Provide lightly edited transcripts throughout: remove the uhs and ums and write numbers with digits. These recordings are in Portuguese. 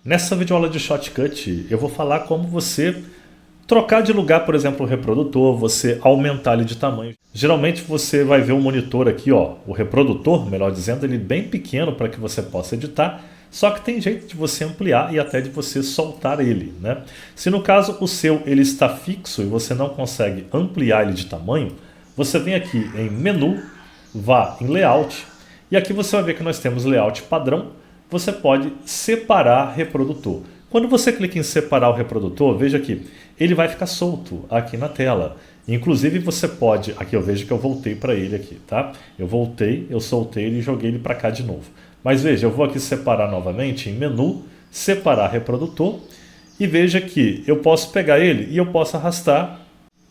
Nessa videoaula de Shotcut, eu vou falar como você trocar de lugar, por exemplo, o reprodutor, você aumentar ele de tamanho. Geralmente você vai ver o monitor aqui, ó, o reprodutor, melhor dizendo, ele bem pequeno para que você possa editar, só que tem jeito de você ampliar e até de você soltar ele, né? Se no caso o seu ele está fixo e você não consegue ampliar ele de tamanho, você vem aqui em menu, vá em layout e aqui você vai ver que nós temos layout padrão. Você pode separar reprodutor. Quando você clica em separar o reprodutor, veja aqui, ele vai ficar solto aqui na tela. Inclusive você pode, aqui eu vejo que eu voltei para ele aqui, tá? Eu voltei, eu soltei ele e joguei ele para cá de novo. Mas veja, eu vou aqui separar novamente em menu, separar reprodutor e veja que eu posso pegar ele e eu posso arrastar,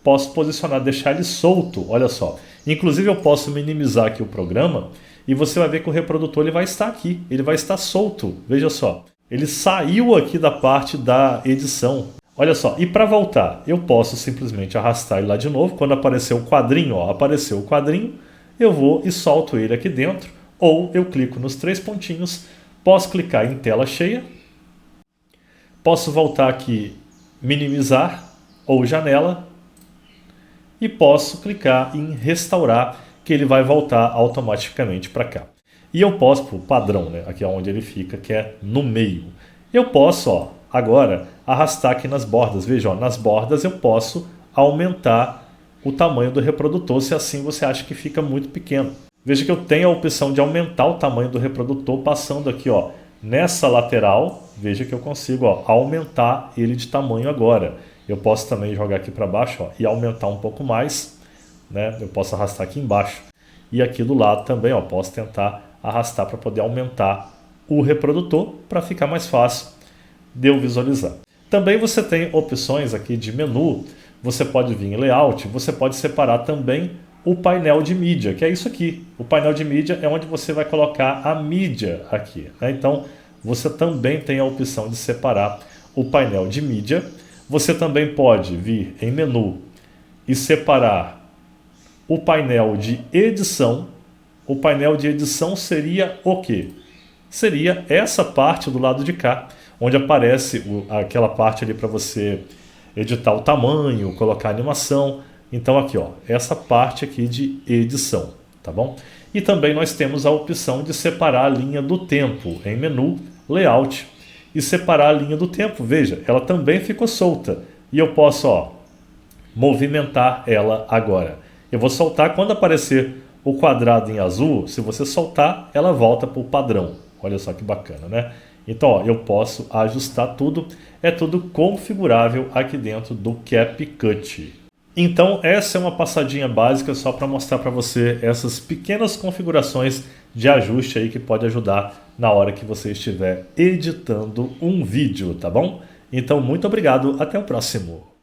posso posicionar, deixar ele solto, olha só. Inclusive eu posso minimizar aqui o programa e você vai ver que o reprodutor ele vai estar aqui, ele vai estar solto, veja só. Ele saiu aqui da parte da edição. Olha só, e para voltar, eu posso simplesmente arrastar ele lá de novo. Quando aparecer o quadrinho, ó, apareceu o quadrinho, eu vou e solto ele aqui dentro. Ou eu clico nos três pontinhos, posso clicar em tela cheia. Posso voltar aqui, minimizar ou janela. E posso clicar em restaurar, que ele vai voltar automaticamente para cá. E eu posso, para o padrão, né, aqui é onde ele fica, que é no meio. Eu posso, ó, agora, arrastar aqui nas bordas. Veja, ó, nas bordas eu posso aumentar o tamanho do reprodutor, se assim você acha que fica muito pequeno. Veja que eu tenho a opção de aumentar o tamanho do reprodutor passando aqui, ó, nessa lateral. Veja que eu consigo, ó, aumentar ele de tamanho agora. Eu posso também jogar aqui para baixo, ó, e aumentar um pouco mais, né? Eu posso arrastar aqui embaixo. E aqui do lado também, ó, posso tentar arrastar para poder aumentar o reprodutor para ficar mais fácil de eu visualizar. Também você tem opções aqui de menu, você pode vir em layout, você pode separar também o painel de mídia, que é isso aqui. O painel de mídia é onde você vai colocar a mídia aqui, né? Então você também tem a opção de separar o painel de mídia. Você também pode vir em menu e separar o painel de edição. O painel de edição seria o quê? Seria essa parte do lado de cá, onde aparece aquela parte ali para você editar o tamanho, colocar a animação. Então aqui, ó, essa parte aqui de edição, tá bom? E também nós temos a opção de separar a linha do tempo em menu, layout e separar a linha do tempo. Veja, ela também ficou solta e eu posso, ó, movimentar ela agora. Eu vou soltar quando aparecer o quadrado em azul, se você soltar, ela volta para o padrão. Olha só que bacana, né? Então, ó, eu posso ajustar tudo, é tudo configurável aqui dentro do CapCut. Então, essa é uma passadinha básica só para mostrar para você essas pequenas configurações de ajuste aí que pode ajudar na hora que você estiver editando um vídeo, tá bom? Então, muito obrigado, até o próximo.